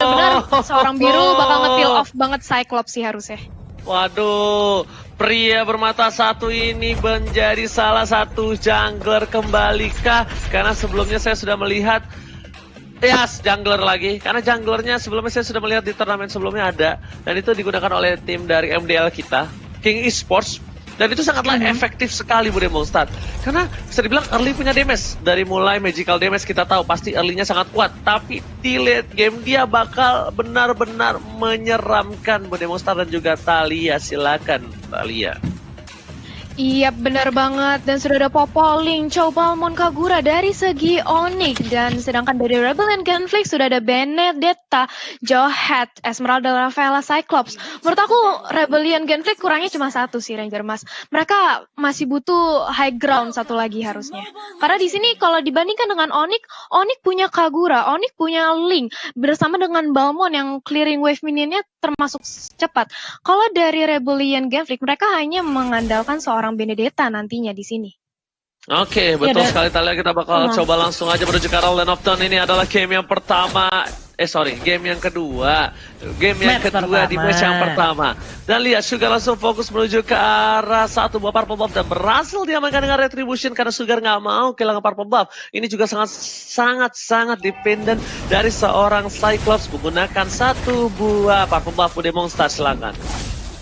benar-benar seorang biru bakal nge-peel off banget Cyclops sih harusnya. Waduh, pria bermata satu ini menjadi salah satu jungler kembalikah? Karena sebelumnya saya sudah melihat jungler lagi. Karena junglernya sebelumnya saya sudah melihat di turnamen sebelumnya ada. Dan itu digunakan oleh tim dari MDL kita, King Esports. Dan itu sangatlah efektif sekali Bude Monster. Karena bisa dibilang early punya damage. Dari mulai magical damage kita tahu pasti early-nya sangat kuat. Tapi di late game dia bakal benar-benar menyeramkan Bude Monster dan juga Thalia. Silakan Thalia. Iya benar banget, dan sudah ada Popoling, Chow Balmond, Kagura dari segi Onyx, dan sedangkan dari Rebel and Genflix sudah ada Benedetta, Johat, Esmeralda, Rafaela, Cyclops. Menurut aku Rebellion Genflix kurangnya cuma satu sih Ranger Mas. Mereka masih butuh high ground satu lagi harusnya. Karena di sini kalau dibandingkan dengan Onyx, Onyx punya Kagura, Onyx punya Link bersama dengan Balmond yang clearing wave minionnya termasuk cepat. Kalau dari Rebellion Genflix mereka hanya mengandalkan seorang Benedetta nantinya di sini. Oke, betul sekali Thalia. Kita bakal coba langsung aja menuju ke arah Land of Dawn. Ini adalah game yang pertama. Game yang kedua. Game yang kedua di match yang pertama. Dan lihat Sugar langsung fokus menuju ke arah satu buah Purple Buff dan berhasil diamankan dengan Retribution karena Sugar nggak mau kehilangan Purple Buff. Ini juga sangat dependent dari seorang Cyclops menggunakan satu buah Purple Buff. Bude Monster silakan.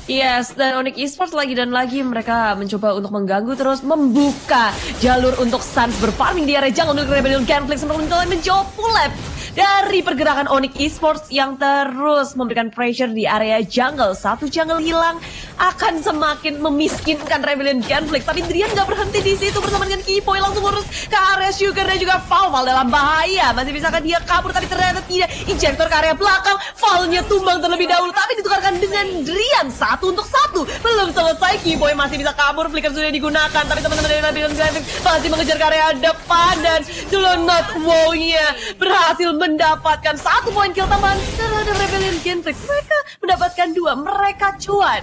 Yes, dan Onyx Esports lagi dan lagi mereka mencoba untuk mengganggu terus membuka jalur untuk Suns berfarming di area jungle untuk Rebellion Genflix untuk menjawab pull-up dari pergerakan Onyx Esports yang terus memberikan pressure di area jungle. Satu jungle hilang akan semakin memiskinkan Rebellion Genflix, tapi Drian nggak berhenti di situ bersama dengan Kipoy langsung lurus ke area Sugar dan juga Val dalam bahaya. Masih bisakah dia kabur tapi ternyata tidak. Injektor ke area belakang, Valnya tumbang terlebih dahulu tapi ditukarkan dengan Drian. 1-1, belum selesai. Kiboy masih bisa kabur, flicker sudah digunakan, tapi teman-teman dari Rebellion Genflix masih mengejar ke area depan dan Jelonot Wow-nya berhasil mendapatkan 1 poin kill tambahan terhadap Rebellion Genflix. Mereka mendapatkan 2, mereka cuan.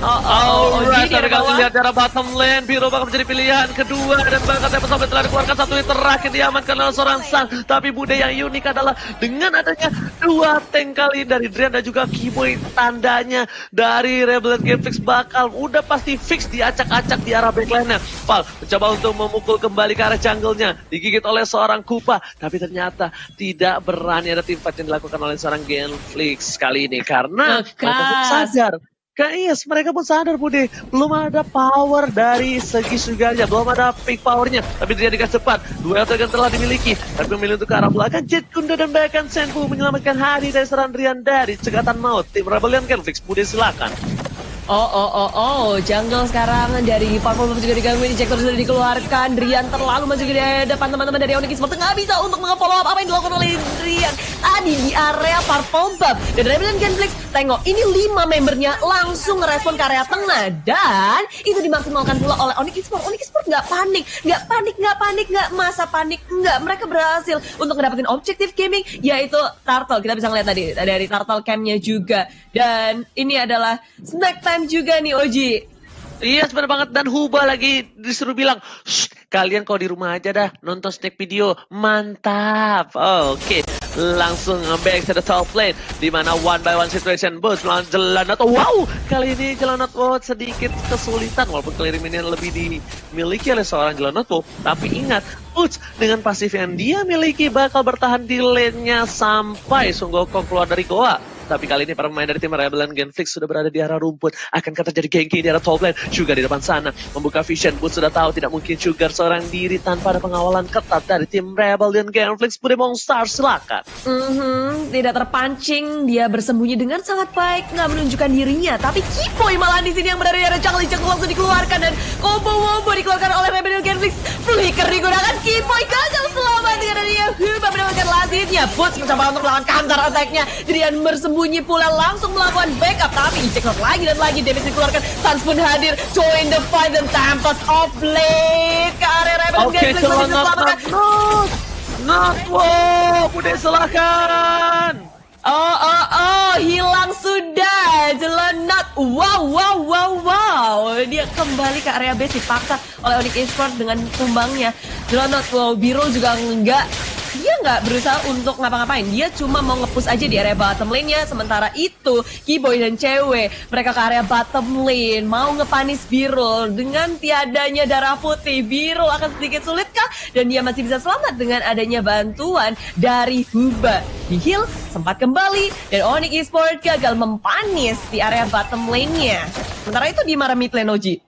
Alright, kita kasih lihat darah bottom lane. Biru bakal menjadi pilihan kedua dan bahkan Tempo sampai telah dikeluarkan satu yang terakhir diamankan oleh seorang Sang. Tapi Bude yang unik adalah dengan adanya 2 tank kali dari Drian dan juga Kiboy, tandanya dari Rebellion Genflix bakal udah pasti fix diacak-acak di arah backline-nya. Val mencoba untuk memukul kembali ke arah jungle-nya, digigit oleh seorang Kupa, tapi ternyata tidak berani ada team fight yang dilakukan oleh seorang Genflix kali ini karena mereka pun sadar. Mereka pun sadar Bude, belum ada power dari segi Sugarnya, belum ada peak powernya, tapi dia dikasih cepat. 2 Eltagon telah dimiliki, tapi memilih untuk ke arah belakang. Jet Kunda dan bahkan Senpu menyelamatkan hari dari serangan Drian dari cegatan maut. Tim Rebellion Genflix, Bude silakan. Jungle sekarang dari Purple Buff juga digangguin, injektor sudah dikeluarkan, Drian terlalu maju di depan teman-teman dari Onyx Esports, nggak bisa untuk nge-follow up apa yang dilakukan oleh Drian tadi di area Purple Buff. Dan Rebellion Genflix, tengok ini 5 membernya langsung ngerespon ke area tengah dan itu dimaksimalkan pula oleh Onyx Esports. Onyx Esports nggak masa panik, mereka berhasil untuk mendapatkan objektif gaming yaitu Turtle. Kita bisa ngeliat tadi dari Turtle Camp-nya juga, dan ini adalah snack time juga nih Oji. Iya sebenarnya banget, dan Huba lagi disuruh bilang, kalian kalau di rumah aja dah nonton snack video, mantap. Oke. Langsung back to the top lane, di mana 1-by-1 situation boost melawan Jelonot. Wow, kali ini Jelonot sedikit kesulitan walaupun clearing minion lebih dimiliki oleh seorang Jelonot. Tapi ingat, Boots dengan pasif yang dia miliki bakal bertahan di lane-nya sampai Sun Gokong keluar dari goa. Tapi kali ini para pemain dari tim Rebellion Genflix sudah berada di arah rumput. Akankah terjadi ganking di arah top lane? Sugar di depan sana membuka vision. Boots sudah tahu tidak mungkin Sugar seorang diri tanpa ada pengawalan ketat dari tim Rebellion Genflix. Bude Monster silakan. Tidak terpancing, dia bersembunyi dengan sangat baik, nggak menunjukkan dirinya. Tapi Kipoy malah di sini yang berada di area jungle langsung dikeluarkan dan combo dikeluarkan oleh Rebellion Genflix. Flicker digunakan, Kipoy gagal selamat dengan adanya Huba mendapatkan lazimnya. Boots mencoba untuk melawan counter attack-nya. Drian bersembunyi pula langsung melakukan backup, tapi injektor lagi dan lagi damage dikeluarkan. Suns pun hadir, join the fight dan Tempest of late ke area Rebellion Genflix masih diselamatkan. Wow, Bude silakan. Hilang sudah Jelonot. Wow. Dia kembali ke area base dipaksa oleh Onyx Esports dengan tumbangnya. Jelonot, Biro juga enggak dia nggak berusaha untuk ngapa-ngapain. Dia cuma mau nge-push aja di area bottom lane-nya. Sementara itu, Keyboy dan cewek, mereka ke area bottom lane, mau ngepanis Birul. Dengan tiadanya darah putih, Birul akan sedikit sulit kah? Dan dia masih bisa selamat dengan adanya bantuan dari Huba. Di heal, sempat kembali, dan Onyx Esports gagal mempanis di area bottom lane-nya. Sementara itu di marah mid lane, Oji.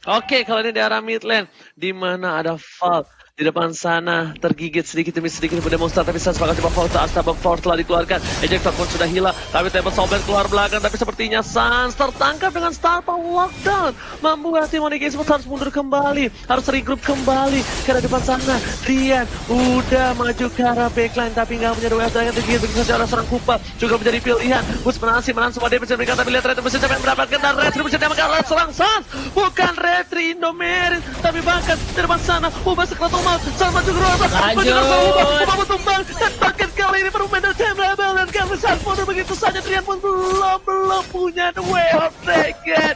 Oke, kalau ini di arah mid lane, di mana ada Falk di depan sana, tergigit sedikit demi sedikit berdemonstrasi, tapi Sans bakal coba Falk, Astabak Force telah dikeluarkan, Ejector pun sudah hilang, tapi Table Soulblade keluar belakang, tapi sepertinya Sans tertangkap dengan Star Power Lockdown, membuat tim Onyx Esports harus mundur kembali, harus regroup kembali, karena depan sana, Rian udah maju ke arah backline, tapi nggak punya dua yang tergigit, begitu saja arah serang Kupa, juga menjadi pilihan, Bus menahan semua damage yang diberikan, tapi lihat Retribution yang mendapatkan, dan Retribution yang mendapatkan serang Sans, bukan Retri Indomerit, tapi bahkan di depan sana, Ubah sekretum sama juga Ubah tumbang dan bahkan kali ini permainan Team Rebel dan kami saat mundur begitu saja. Trian pun belum punya the way of dragon.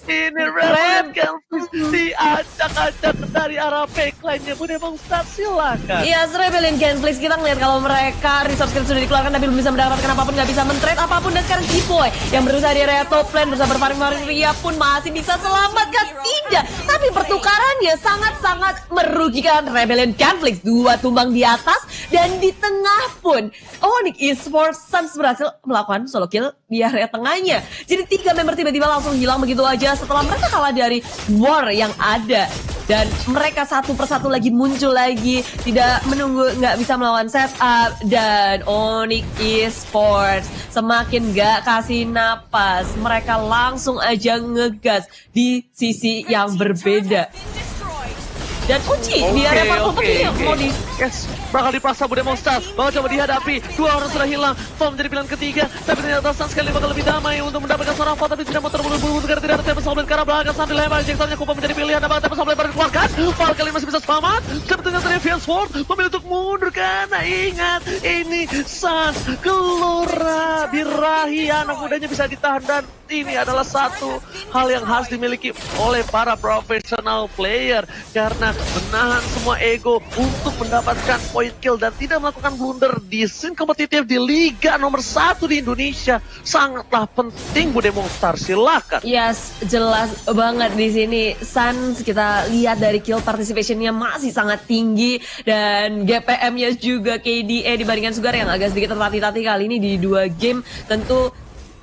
Ini Rebel Campus diacak-acak dari arah backline-nya. Bude Bongstad silakan. Iya, Rebellion Genflix kita ngeliat kalau mereka resource skill sudah dikeluarkan tapi belum bisa mendapatkan apapun, nggak bisa men-trade apapun, dan sekarang Keyboy yang berusaha di area top lane berusaha berparing-paring, Ria pun masih bisa selamatkan. Tidak, tapi pertukarannya sangat-sangat merugikan Rebellion Genflix. Dua tumbang di atas dan di tengah pun Onyx Esports Sans berhasil melakukan solo kill di area tengahnya. Jadi 3 member tiba-tiba langsung hilang begitu aja setelah mereka kalah dari war yang ada. Dan mereka satu persatu lagi muncul lagi, tidak menunggu, nggak bisa melawan setup. Dan Onyx Esports semakin nggak kasih napas, mereka langsung aja ngegas di sisi yang berbeda. Dan Uci di area parkour ini mau di... Yes, bakal dipaksa Bude Monster, bakal coba dihadapi. Dua orang sudah hilang, Fall menjadi pilihan ketiga. Tapi ternyata Sans sekali bakal lebih damai untuk mendapatkan seorang Fall, tapi tidak mau terburu-buru karena tidak ada Table Soulblade ke arah belakang. Sambil lempar Ejectornya, Kupa menjadi pilihan, apakah Table Soulblade baru dikeluarkan? Fall kali ini masih bisa selamat. Sebetulnya Trivial Sword memilih untuk mundur karena ingat ini Sans Gelora birahi, anak mudanya bisa ditahan, dan ini adalah satu hal yang harus dimiliki oleh para professional player karena menahan semua ego untuk mendapatkan point kill dan tidak melakukan blunder di scene kompetitif di Liga nomor 1 di Indonesia sangatlah penting. Bude Monster silakan. Yes, jelas banget di sini Sans kita lihat dari kill participationnya masih sangat tinggi dan GPM-nya juga KDA dibandingkan Sugar yang agak sedikit tertatih-tatih kali ini di 2 game tentu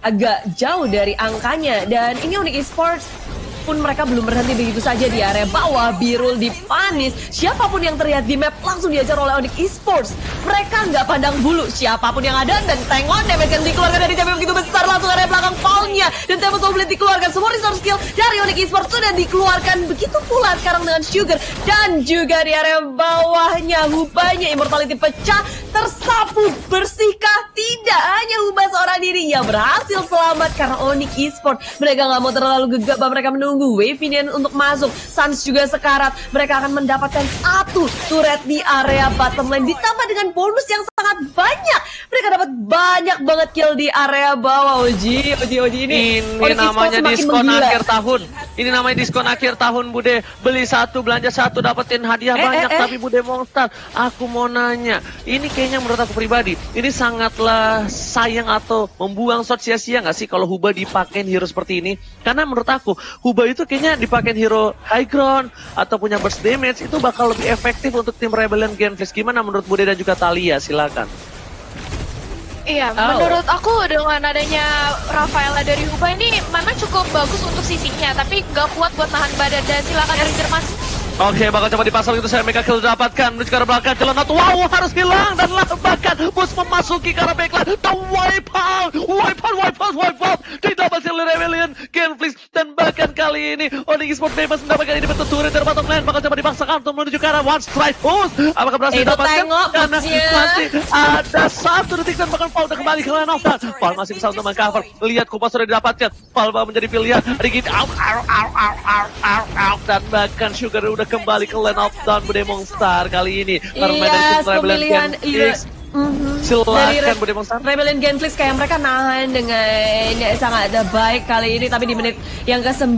agak jauh dari angkanya. Dan ini Onyx Esports pun mereka belum berhenti begitu saja di area bawah. Birul dipanis, siapapun yang terlihat di map langsung diajar oleh Onyx Esports. Mereka nggak pandang bulu siapapun yang ada, dan tengok damage yang dikeluarkan dari CP begitu besar langsung area belakang Paulnya, dan Table Soulblade dikeluarkan. Semua resource skill dari Onyx Esports sudah dikeluarkan, begitu pula sekarang dengan Sugar. Dan juga di area bawahnya Hubanya Immortality pecah, tersapu bersihkah? Tidak, hanya Huba seorang diri yang berhasil selamat karena Onyx Esports mereka nggak mau terlalu gegabah, mereka menunggu wave ini untuk masuk. Sans juga sekarat, mereka akan mendapatkan satu turret di area bottom lane ditambah dengan bonus yang sangat banyak. Mereka dapat banyak banget kill di area bawah. Oji ini namanya diskon akhir tahun. Ini namanya diskon akhir tahun, Bude. Beli satu belanja satu dapetin hadiah banyak. Tapi Bude Monster, aku mau nanya, ini kayaknya menurut aku pribadi ini sangatlah sayang atau membuang shot sia-sia nggak sih kalau Huba dipakein hero seperti ini? Karena menurut aku Huba itu kayaknya dipakein hero high ground atau punya burst damage itu bakal lebih efektif untuk tim Rebellion Genflix. Gimana menurut Bude dan juga Thalia? Silakan. Iya, menurut aku dengan adanya Rafaela dari Huba ini memang cukup bagus untuk sisinya, tapi nggak kuat buat nahan badan. Dan silakan Ranger Mas. Oke, bakal coba dipasang itu saya mega kill dapatkan. Menuju ke arah belakang, Celonat, wow, harus hilang. Dan bahkan Bus memasuki ke arah backline. The wipe out. Tidak berhasil oleh Rebellion Genflix. Dan bahkan kali ini Onyx Esports bebas mendapatkan ini bentuk turret dari bottom lane. Bakal coba dipaksakan untuk menuju ke arah one strike push. Apakah berhasil didapatkan? Karena masih ada 1 detik dan bahkan Paul udah kembali ke lane of down. Paul masih bisa untuk mengcover. Lihat Kupa sudah didapatkan. Paul menjadi pilihan. Rigid out. Dan bahkan Sugar udah kembali ke lane of down. Bude Monster kali ini. Iya, pemilihan Silakan Bude Monster. Rebellion Genflix kayak mereka nahan dengan sangat baik kali ini, tapi di menit yang ke-9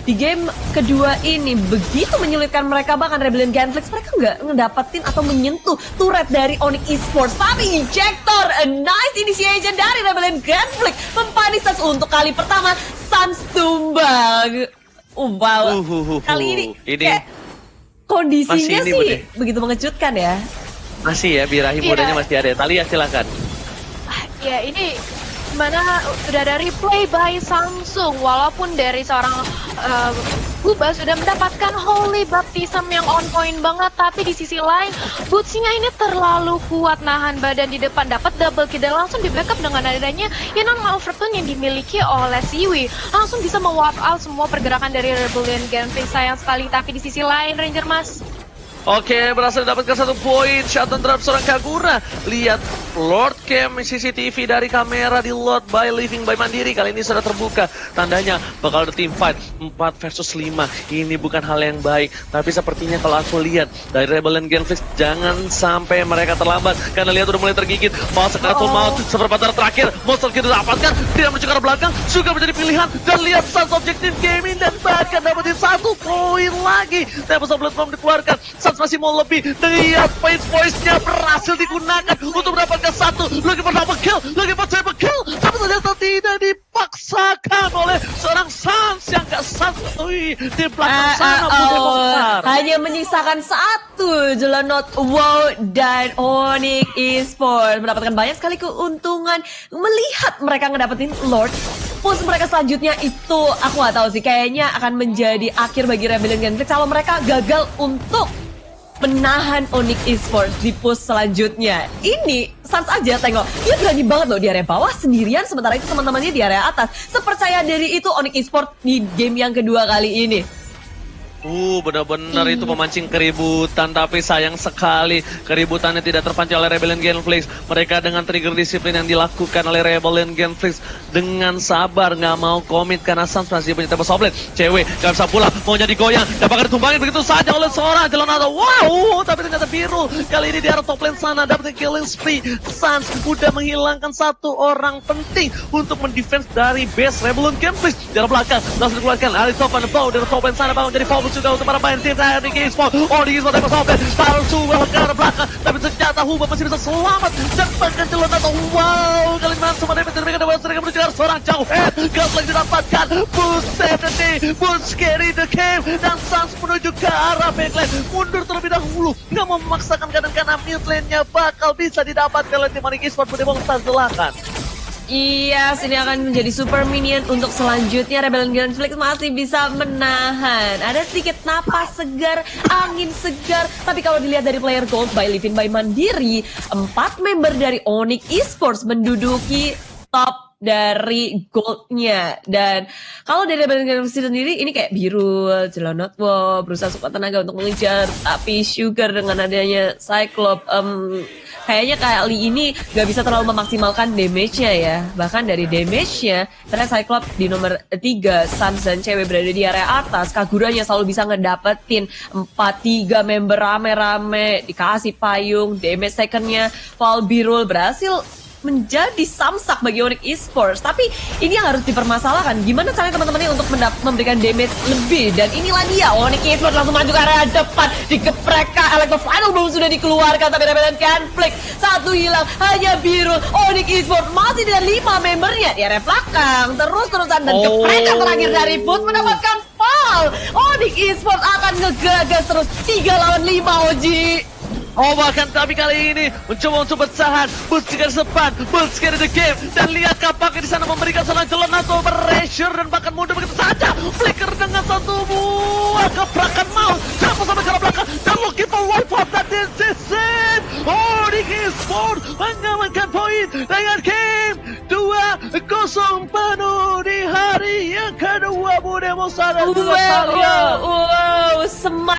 di game kedua ini begitu menyulitkan mereka, bahkan Rebellion Genflix mereka nggak ngedapetin atau menyentuh turret dari Onyx Esports, tapi Injector, a nice initiation dari Rebellion Genflix mempanis Sans untuk kali pertama. Sans tumbang. Wow, kali ini kayak kondisinya ini, sih Bude, begitu mengejutkan ya. Masih ya, birahi mudanya masih ada. Talia silakan. Ya ini mana sudah ada replay by Samsung, walaupun dari seorang Buba sudah mendapatkan Holy Baptism yang on point banget, tapi di sisi lain Bootsnya ini terlalu kuat nahan badan di depan, dapat double kill dan langsung di backup dengan adanya Yanon Malverton yang dimiliki oleh Siwi, langsung bisa me-wipe out semua pergerakan dari Rebellion Genflix. Sayang sekali, tapi di sisi lain Ranger Mas, Oke, berhasil mendapatkan 1 poin. Shutdown terhadap seorang Kagura. Lihat Lord Cam CCTV dari kamera di Lord by Living by Mandiri. Kali ini sudah terbuka. Tandanya bakal ada team fight 4 versus 5. Ini bukan hal yang baik. Tapi sepertinya kalau aku lihat dari Rebellion Genflix, jangan sampai mereka terlambat. Karena lihat udah mulai tergigit. Fase Kratul Maut seperempat terakhir. Monster kita dapatkan. Tidak menuju ke arah belakang. Juga menjadi pilihan. Dan lihat Sans Objective Gaming. Dan bahkan dapetin 1 poin lagi. Tempest of Blood Bomb dikeluarkan. Masih mau lebih. Lihat points-nya berhasil digunakan untuk mendapatkan 1. Lagi pertama kill, lagi pertama kill, tapi ternyata tidak dipaksakan oleh seorang Sans yang gak santuy di belakang sana. Hanya menyisakan 1 Jelonot WoW dan Onyx Esports mendapatkan banyak sekali keuntungan melihat mereka ngedapetin Lord. Push mereka selanjutnya itu aku gak tahu sih, kayaknya akan menjadi akhir bagi Rebellion Genflix kalau mereka gagal untuk menahan Onyx Esports di push selanjutnya. Ini Sans aja tengok, dia berani banget loh di area bawah sendirian, sementara itu teman-temannya di area atas. Sepercaya diri itu Onyx Esports di game yang kedua kali ini. Benar-benar itu memancing keributan, tapi sayang sekali keributannya tidak terpancing oleh Rebellion Genflix. Mereka dengan trigger disiplin yang dilakukan oleh Rebellion Genflix dengan sabar, nggak mau komit karena Sans masih punya Tempest of Blade. Cewek nggak bisa pulang, maunya digoyang, dapat ditumbangin begitu saja oleh seorang Jelonado. Wow, tapi ternyata biru. Kali ini di arah top lane sana dapat killing spree. Sans udah menghilangkan 1 orang penting untuk mendefense dari base Rebellion Genflix. Di arah belakang langsung dikeluarkan Ali Top and Bow dari top lane sana, bangun jadi fokus juga untuk para main tim dari Gamesport. Onyx Esports Tempest of Blade palsu ke arah belakang, tapi ternyata Huba masih bisa selamat dan bahkan Jelonado. Wow, kali ini semua damage dari mereka mereka menuju arah seorang jauh head. Gas lagi didapatkan. Boost save the day, Boost carry the game, dan Sans menuju ke arah backline. Mundur terlebih dahulu, nggak mau memaksakan kanan karena mid lane-nya bakal bisa didapatkan oleh tim Onyx Esports. Bude Monster silakan. Iya, ini akan menjadi super minion untuk selanjutnya. Rebellion Genflix masih bisa menahan. Ada sedikit napas segar, angin segar. Tapi kalau dilihat dari player gold by Living by Mandiri, 4 member dari Onyx Esports menduduki top dari goldnya. Dan kalau dari Rebellion Genflix sendiri, ini kayak biru, Jelonot wow, berusaha sekuat tenaga untuk mengejar. Tapi Sugar dengan adanya Cyclops, kayaknya kali ini gak bisa terlalu memaksimalkan damage-nya ya. Bahkan dari damage-nya, ternyata Cyclops di nomor 3, Sans dan cewek berada di area atas. Kaguranya selalu bisa ngedapetin 4-3 member rame-rame, dikasih payung, damage second-nya Val Birul berhasil menjadi samsak bagi Onyx Esports. Tapi ini yang harus dipermasalahkan, gimana caranya teman-temannya untuk memberikan damage lebih. Dan inilah dia, Onyx Esports langsung maju ke area depan, digeprek. Electro Final belum sudah dikeluarkan, tapi Rebellion Genflix 1 hilang, hanya biru. Onyx Esports masih dengan 5 membernya di area belakang, terus-terusan dan geprekan terakhir dari Boots mendapatkan foul. Onyx Esports akan ngegagas terus 3 lawan 5 Oji. Bahkan tapi kali ini mencoba untuk bertahan. Boots di depan, Boots carry the game, dan lihat kapaknya di sana memberikan seorang Jelonado pressure dan bahkan mundur begitu saja. Flicker dengan 1 buah gebrakan mouse, jatuh sampai ke belakang dan looking for wipe out, dan this is it. Onyx Esports mengamankan poin dengan game 2-0 penuh di hari yang kedua. Bude Monster dan juga Talia. Wow,